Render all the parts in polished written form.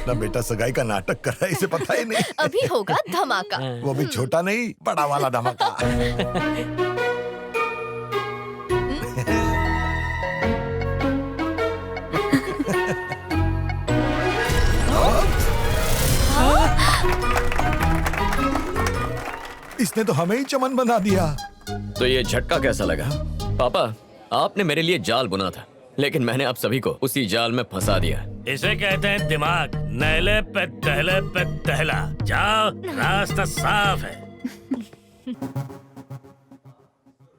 अपना बेटा सगाई का नाटक कर रहा है, इसे पता ही नहीं। अभी होगा धमाका। वो भी छोटा नहीं, बड़ा वाला धमाका। इसने तो हमें ही चमन बना दिया। तो ये झटका कैसा लगा? पापा, आपने मेरे लिए जाल बुना था, लेकिन मैंने आप सभी को उसी जाल में फंसा दिया। इसे कहते हैं दिमाग। नहले पे दहला। जाओ, रास्ता साफ है।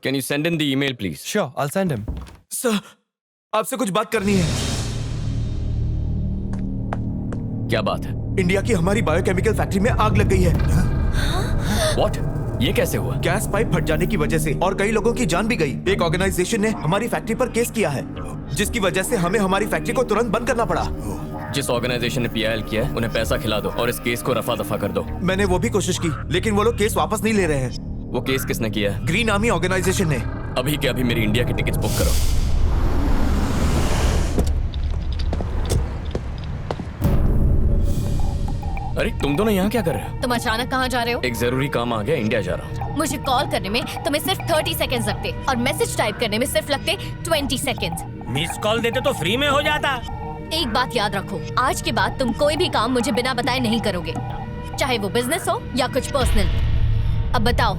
Can you send in the email please? Sure, I'll send him. Sir, आपसे कुछ बात करनी है। क्या बात है? इंडिया की हमारी बायोकेमिकल फैक्ट्री में आग लग गई है। What? ये कैसे हुआ? गैस पाइप फट जाने की वजह से और कई लोगों की जान भी गई। एक ऑर्गेनाइजेशन ने हमारी फैक्ट्री पर केस किया है, जिसकी वजह से हमें हमारी फैक्ट्री को तुरंत बंद करना पड़ा। जिस ऑर्गेनाइजेशन ने पीआईएल किया है, उन्हें पैसा खिला दो और इस केस को रफा दफा कर दो। मैंने वो भी कोशिश की, लेकिन वो लोग केस वापस नहीं ले रहे हैं। वो केस किसने किया है? ग्रीन आर्मी ऑर्गेनाइजेशन ने। अभी के अभी मेरी इंडिया की टिकट्स बुक करो। अरे तुम दोनों यहाँ क्या कर रहे हो? तुम अचानक कहाँ जा रहे हो? एक जरूरी काम आ गया, इंडिया जा रहा हूँ। मुझे कॉल करने में तुम्हें सिर्फ 30 सेकंड्स लगते और मैसेज टाइप करने में सिर्फ लगते 20 सेकंड्स। मिस कॉल देते तो फ्री में हो जाता। एक बात याद रखो, आज के बाद तुम कोई भी काम मुझे बिना बताए नहीं करोगे, चाहे वो बिजनेस हो या कुछ पर्सनल। अब बताओ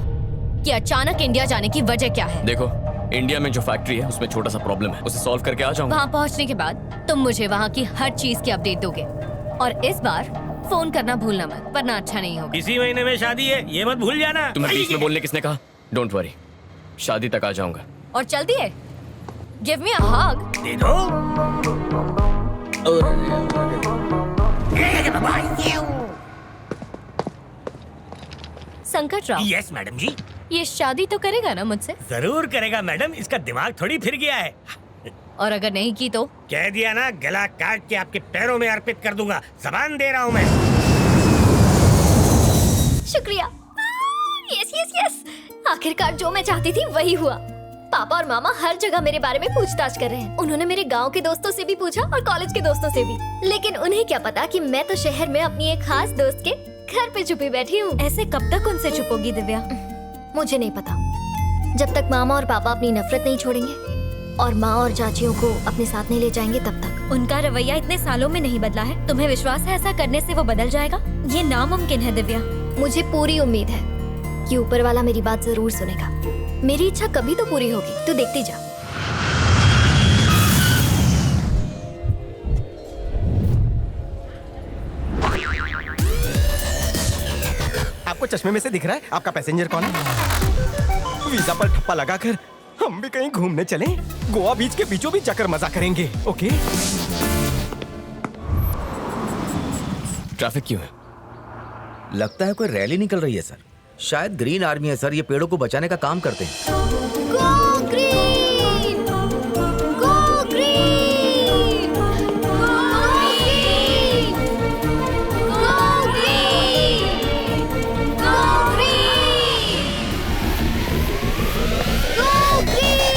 कि अचानक इंडिया जाने की वजह क्या है? देखो, इंडिया में जो फैक्ट्री है उसमें छोटा सा प्रॉब्लम है, उसे सॉल्व करके आ जाऊंगा। वहाँ पहुँचने के बाद तुम मुझे वहाँ की हर चीज की अपडेट दोगे, और इस बार फोन करना भूलना मत, वरना अच्छा नहीं होगा। इसी महीने में शादी है, ये मत भूल जाना। तुम्हें बीच में बोलने किसने कहा? डोंट वरी, शादी तक आ जाऊंगा। और चलती है, गिव मी अ हग। दे दो। संकट राव, यस मैडम जी। ये शादी तो करेगा ना मुझसे? जरूर करेगा मैडम, इसका दिमाग थोड़ी फिर गया है। और अगर नहीं की तो? कह दिया ना, गला काट के आपके पैरों में अर्पित कर दूंगा। जबान दे रहा हूँ मैं। शुक्रिया। यस यस यस, आखिरकार जो मैं चाहती थी वही हुआ। पापा और मामा हर जगह मेरे बारे में पूछताछ कर रहे हैं। उन्होंने मेरे गांव के दोस्तों से भी पूछा और कॉलेज के दोस्तों से भी, लेकिन उन्हें क्या पता कि मैं तो शहर में अपनी एक खास दोस्त के घर पे छुपी बैठी हूँ। ऐसे कब तक उनसे छुपोगी दिव्या? मुझे नहीं पता, जब तक मामा और पापा अपनी नफरत नहीं छोड़ेंगे और माँ और चाचियों को अपने साथ नहीं ले जाएंगे तब तक। उनका रवैया इतने सालों में नहीं बदला है, तुम्हें विश्वास है ऐसा करने से वो बदल जाएगा? ये नामुमकिन है दिव्या। मुझे पूरी उम्मीद है कि ऊपर वाला मेरी बात जरूर सुनेगा। मेरी इच्छा कभी तो पूरी होगी, तू देखती जा। आपको चश्मे में से दिख रहा है आपका पैसेंजर कौन है? वीजा पर ठप्पा लगाकर हम भी कहीं घूमने चलें। गोवा बीच के बीचों बीच जाकर मजा करेंगे। ओके? ट्रैफिक क्यों है? लगता है कोई रैली निकल रही है सर। शायद ग्रीन आर्मी है सर, ये पेड़ों को बचाने का काम करते हैं। Go green! Go green! Go green! Go green! Go green! Go green!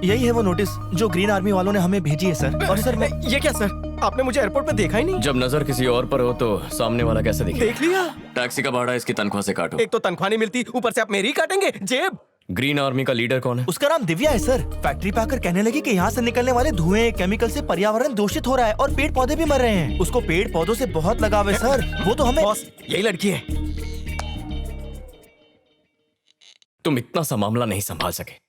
यही है वो नोटिस जो ग्रीन आर्मी वालों ने हमें भेजी है सर। और सर मैं ये क्या सर, आपने मुझे एयरपोर्ट पे देखा ही नहीं। जब नजर किसी और पर हो तो सामने वाला कैसे दिखे? देख लिया। टैक्सी का भाड़ा इसकी तनख्वाह से काटो। एक तो तनख्वाह नहीं मिलती, ऊपर से आप मेरी काटेंगे जेब। ग्रीन आर्मी का लीडर कौन है? उसका नाम दिव्या है सर। फैक्ट्री पे आकर कहने लगी कि यहाँ से निकलने वाले धुएं केमिकल से पर्यावरण दूषित हो रहा है और पेड़ पौधे भी मर रहे हैं। उसको पेड़ पौधों से बहुत लगाव है सर। वो तो हमें बॉस, यही लड़की है। तुम इतना सा मामला नहीं संभाल सके,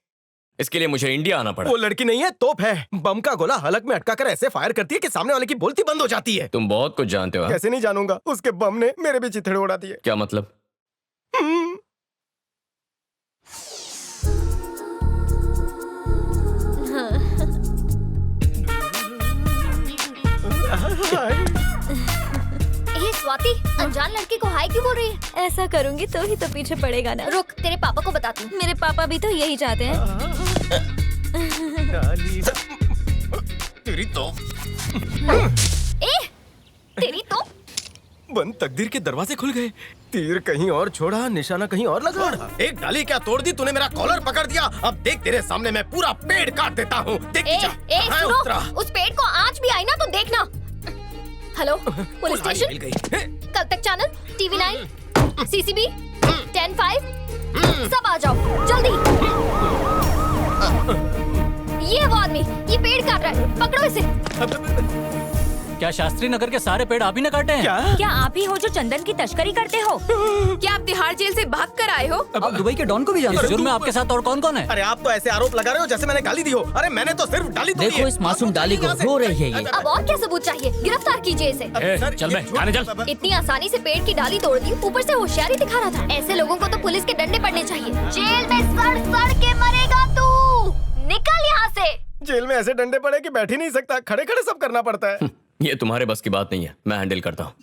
इसके लिए मुझे इंडिया आना पड़ा। वो लड़की नहीं है, तोप है। बम का गोला हलक में अटका कर ऐसे फायर करती है कि सामने वाले की बोलती बंद हो जाती है। तुम बहुत कुछ जानते हो। कैसे नहीं जानूंगा, उसके बम ने मेरे भी चिथड़े उड़ा दिए। क्या मतलब? स्वाति, अनजान लड़की को हाय क्यों बोल रही है? ऐसा करूंगी तो ही तो पीछे पड़ेगा ना। रुक, तेरे पापा को बताती हूँ। मेरे पापा भी तो यही चाहते हैं। तेरी तो बंद तकदीर के दरवाजे खुल गए। तीर कहीं और छोड़ा, निशाना कहीं और लगा। एक डाली क्या तोड़ दी तूने, मेरा कॉलर पकड़ दिया। अब देख तेरे सामने मैं पूरा पेड़ काट देता हूँ। देख ए, जा, ए, कहाँ सुनो, उतरा? उस पेड़ को आँच भी आई ना तो देखना। हेलो पुलिस भाई, स्टेशन, मिल गई। कल तक चैनल TV 9 CCB 10-5 सब आ जाओ जल्दी। ये वो आदमी ये पेड़ काट रहा है, पकड़ो इसे। क्या शास्त्री नगर के सारे पेड़ आप ही न काटे हैं? क्या आप ही हो जो चंदन की तस्करी करते हो? क्या आप तिहाड़ जेल से भाग कर आए हो? अब दुबई के डॉन को भी जानते हो? जुर्म में आपके साथ और कौन कौन है? अरे आप तो ऐसे आरोप लगा रहे हो जैसे मैंने गाली दी हो। अरे मैंने तो सिर्फ डाली तोड़ी है। देखो इस मासूम डाली को, रो रही है ये। अब और क्या सबूत चाहिए? गिरफ्तार कीजिए इसे। चल बे, थाने चल। इतनी आसानी से पेड़ की डाली तोड़ दी, ऊपर से होशियारी दिखा रहा था। ऐसे लोगों को तो पुलिस के डंडे पड़ने चाहिए। जेल में सड़ सड़ के मरेगा तू। निकल यहाँ से। जेल में ऐसे डंडे पड़े कि बैठ ही नहीं सकता, खड़े खड़े सब करना पड़ता है। ये तुम्हारे बस की बात नहीं है, मैं हैंडल करता हूँ।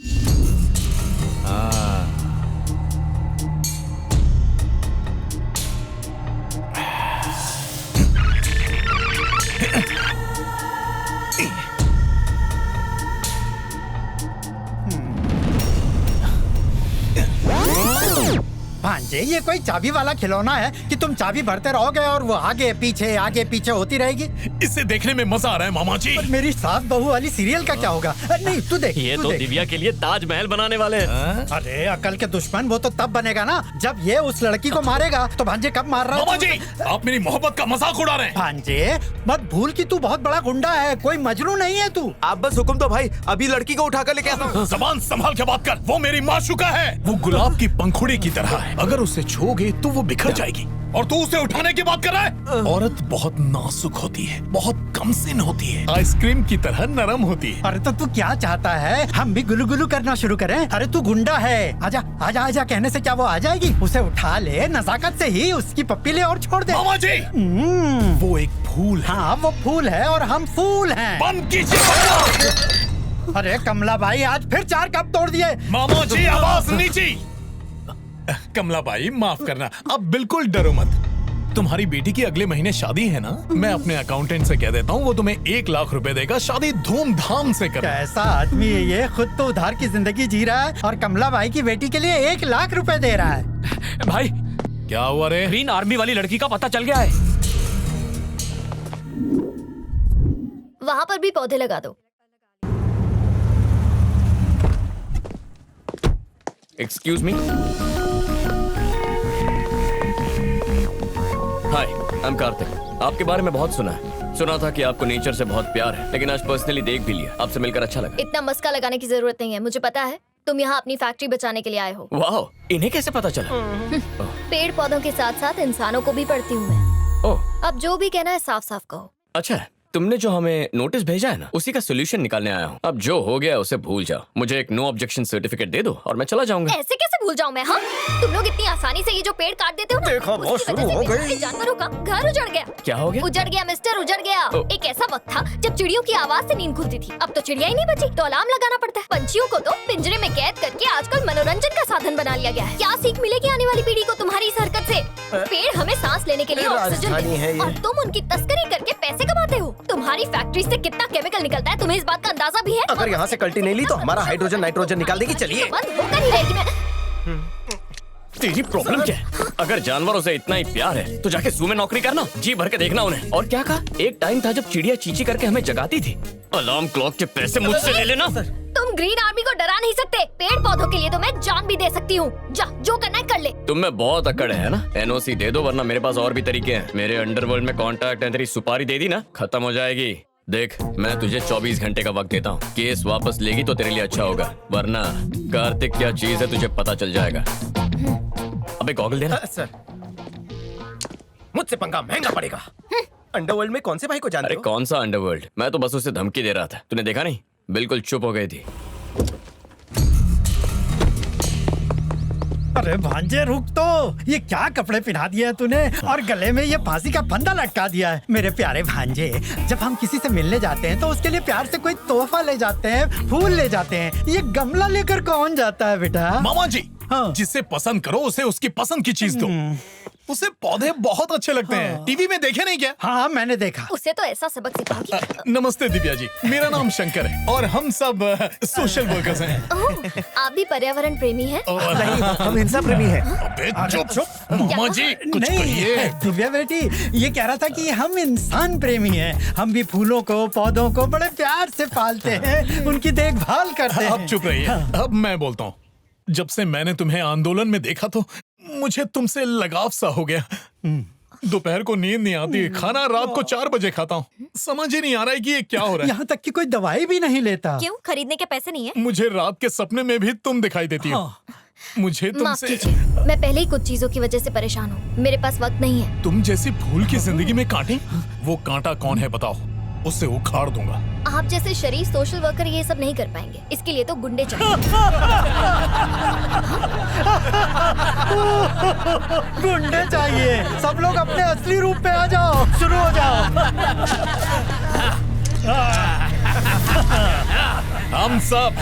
भांजे ये कोई चाबी वाला खिलौना है कि तुम चाबी भरते रहोगे और वो आगे पीछे होती रहेगी। इसे देखने में मजा आ रहा है मामा जी। और मेरी सास बहू वाली सीरियल का क्या होगा? नहीं तू देख, ये तू तो देख। दिव्या के लिए ताजमहल बनाने वाले हैं। अरे अकल के दुश्मन वो तो तब बनेगा ना जब ये उस लड़की को मारेगा। तो भांजे कब मार रहा है? मामा जी, आप मेरी मोहब्बत का मजाक उड़ा रहे हैं। भांजे मत भूल कि तू बहुत बड़ा गुंडा है, कोई मजनू नहीं है तू। आप बस हुक्म दो भाई, अभी लड़की को उठाकर लेके आता हूँ। जबान संभाल के बात कर, वो मेरी माशूका है। वो गुलाब की पंखुड़ी की तरह है, अगर उसे छूओगे तो वो बिखर जाएगी। और तू उसे उठाने की बात कर रहा है? औरत बहुत नाजुक होती है, बहुत कमसिन होती है, आइसक्रीम की तरह नरम होती है। अरे तो तू क्या चाहता है, हम भी गुलू गुलू करना शुरू करें? अरे तू गुंडा है, आजा आजा आजा कहने से क्या वो आ जाएगी? उसे उठा ले, नजाकत से ही उसकी पप्पी ले और छोड़ दे। मामा जी, वो एक फूल है। हाँ वो फूल है और हम फूल हैं। बंद कीजिए। अरे कमला भाई आज फिर 4 कप तोड़ दिए। मामा जी आवाज नीचे। कमला भाई माफ करना, अब बिल्कुल डरो मत। तुम्हारी बेटी की अगले महीने शादी है ना? मैं अपने अकाउंटेंट से कह देता हूँ, वो तुम्हें 1 लाख रुपए देगा। शादी धूमधाम से करना। कैसा आदमी है ये, खुद तो उधार की जिंदगी जी रहा है और कमला भाई की बेटी के लिए 1 लाख रुपए दे रहा है। भाई क्या हुआ रे? ग्रीन आर्मी वाली लड़की का पता चल गया है। वहाँ पर भी पौधे लगा दो। Excuse me. Hi, I am Kartik. आपके बारे में बहुत सुना था कि आपको नेचर से बहुत प्यार है, लेकिन आज पर्सनली देख भी लिया। आपसे मिलकर अच्छा लगा। इतना मस्का लगाने की जरूरत नहीं है, मुझे पता है तुम यहाँ अपनी फैक्ट्री बचाने के लिए आए हो। वाह, इन्हें कैसे पता चला? पेड़ पौधों के साथ साथ इंसानों को भी पढ़ती हूँ मैं। ओह, अब जो भी कहना है साफ साफ कहो। अच्छा है। तुमने जो हमें नोटिस भेजा है ना, उसी का सोल्यूशन निकालने आया हूँ। अब जो हो गया उसे भूल जाओ। मुझे एक नो ऑब्जेक्शन सर्टिफिकेट दे दो और मैं चला जाऊंगा। ऐसे कैसे भूल जाऊं मैं? हाँ, तुम लोग इतनी आसानी से ये जो पेड़ काट देते हो ना, देखो, वो उसकी वजह शुरू से हो मेरे गई। सारे जानवरों का घर उजड़ गया। क्या हो गया? उजड़ गया मिस्टर, उजड़ गया। एक ऐसा वक्त था जब चिड़ियों की आवाज से नींद खुलती थी। अब तो चिड़िया ही नहीं बची, तो अलार्म लगाना पड़ता है। पंछियों को तो पिंजरे में कैद करके आजकल मनोरंजन का साधन बना लिया गया है। क्या सीख मिलेगी आने वाली पीढ़ी को तुम्हारी इस हरकत से? पेड़ हमें सांस लेने के लिए ऑक्सीजन राजधानी है देते ये। और तुम उनकी तस्करी करके पैसे कमाते हो। तुम्हारी फैक्ट्री से कितना केमिकल निकलता है, तुम्हें इस बात का अंदाजा भी है? अगर यहाँ से कल्टी नहीं ली तो हमारा हाइड्रोजन नाइट्रोजन निकाल देगी। चलिए। बंद होकर ही रहेगी मैं। तेरी प्रॉब्लम क्या है? अगर जानवरों से इतना ही प्यार है तो जाके ज़ू में नौकरी करना, जी भर के देखना उन्हें। और क्या कहा? एक टाइम था जब चिड़िया चींची करके हमें जगाती थी। अलार्म क्लॉक के पैसे मुझसे ले लेना। तुम ग्रीन आर्मी को डरा नहीं सकते। पेड़ पौधों के लिए तो मैं जान भी दे सकती हूँ। जा, जो करना है कर ले। तुम में बहुत अकड़ है ना? एनओसी दे दो, वरना मेरे पास और भी तरीके हैं। मेरे अंडरवर्ल्ड में कॉन्टैक्ट है। तेरी सुपारी दे दी ना, खत्म हो जाएगी। देख, मैं तुझे 24 घंटे का वक्त देता हूँ। केस वापस लेगी तो तेरे लिए अच्छा होगा, वरना कार्तिक क्या चीज है तुझे पता चल जाएगा। अबे गॉगल देना। सर, मुझसे पंगा महंगा पड़ेगा। अंडरवर्ल्ड में कौन से भाई को जानते अरे हो? कौन सा अंडरवर्ल्ड? मैं तो बस उसे धमकी दे रहा था। तूने देखा नहीं? बिल्कुल चुप हो गई थी। अरे भांजे रुक तो, ये क्या कपड़े पहना दिए हैं तूने और गले में ये फांसी का फंदा लटका दिया है। मेरे प्यारे भांजे, जब हम किसी से मिलने जाते हैं तो उसके लिए प्यार से कोई तोहफा ले जाते हैं, फूल ले जाते हैं। ये गमला लेकर कौन जाता है बेटा? मामा जी, हाँ। जिसे पसंद करो उसे उसकी पसंद की चीज दो। उसे पौधे बहुत अच्छे लगते हैं। टीवी में देखे नहीं क्या? हाँ मैंने देखा। उसे तो ऐसा सबक सिखाओगी। नमस्ते दिव्या जी, मेरा नाम शंकर है और हम सब सोशल वर्कर्स हैं। ओह, आप भी पर्यावरण प्रेमी हैं? नहीं, हम हिंसा प्रेमी हैं। अबे चुप। मामा जी कुछ कहिए। दिव्या बेटी ये कह रहा था कि हम इंसान प्रेमी हैं। हम भी फूलों को पौधों को बड़े प्यार से पालते हैं, उनकी देखभाल करते हैं। अब चुप रहिए। अब मैं बोलता हूँ। जब से मैंने तुम्हें आंदोलन में देखा तो मुझे तुमसे लगाव सा हो गया। दोपहर को नींद नहीं आती, खाना रात को 4 बजे खाता हूँ। समझ ही नहीं आ रहा है कि ये क्या हो रहा है। यहाँ तक कि कोई दवाई भी नहीं लेता। क्यों? खरीदने के पैसे नहीं है? मुझे रात के सपने में भी तुम दिखाई देती हो। मुझे माफ तुमसे कीजिए, मैं पहले ही कुछ चीजों की वजह से परेशान हूँ। मेरे पास वक्त नहीं है। तुम जैसी फूल की जिंदगी में कांटे? वो कांटा कौन है बताओ, उससे उखाड़ दूंगा। आप जैसे शरीफ सोशल वर्कर ये सब नहीं कर पाएंगे। इसके लिए तो गुंडे चाहिए। गुंडे चाहिए। सब लोग अपने असली रूप पे आ जाओ, शुरू हो जाओ। हम सब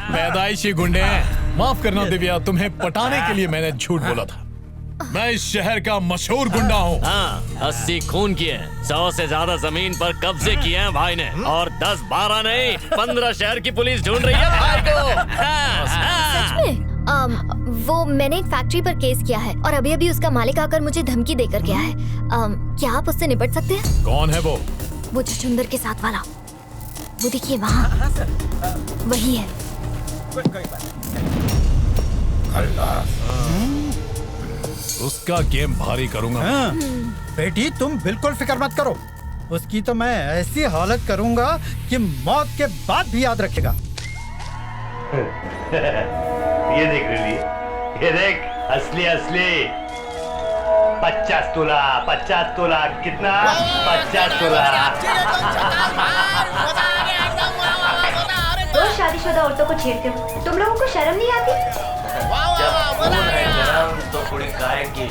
पैदाइशी गुंडे हैं। माफ करना दिव्या, तुम्हें पटाने के लिए मैंने झूठ बोला था। मैं इस शहर का मशहूर गुंडा हूँ। हाँ, 80 खून किए, 100 से ज्यादा जमीन पर कब्जे किए हैं भाई ने, और 10-12 नहीं 15 शहर की पुलिस ढूंढ रही है भाई को। सच में? वो मैंने एक फैक्ट्री पर केस किया है और अभी अभी उसका मालिक आकर मुझे धमकी देकर गया है। क्या आप उससे निपट सकते हैं? कौन है वो? वो चुचुंदर के साथ वाला, वो देखिए वहाँ, वही है। उसका गेम भारी करूंगा। हाँ, बेटी तुम बिल्कुल फिक्र मत करो। उसकी तो मैं ऐसी हालत करूंगा कि मौत के बाद भी याद रखेगा। ये देख रही, ये देख, असली असली 50 तोला कितना? 50 तोला। रोज शादीशुदा औरतों को छेड़ते हो, तुम लोगों को शर्म नहीं आती? जब खून है गरम तो कुड़ी काय की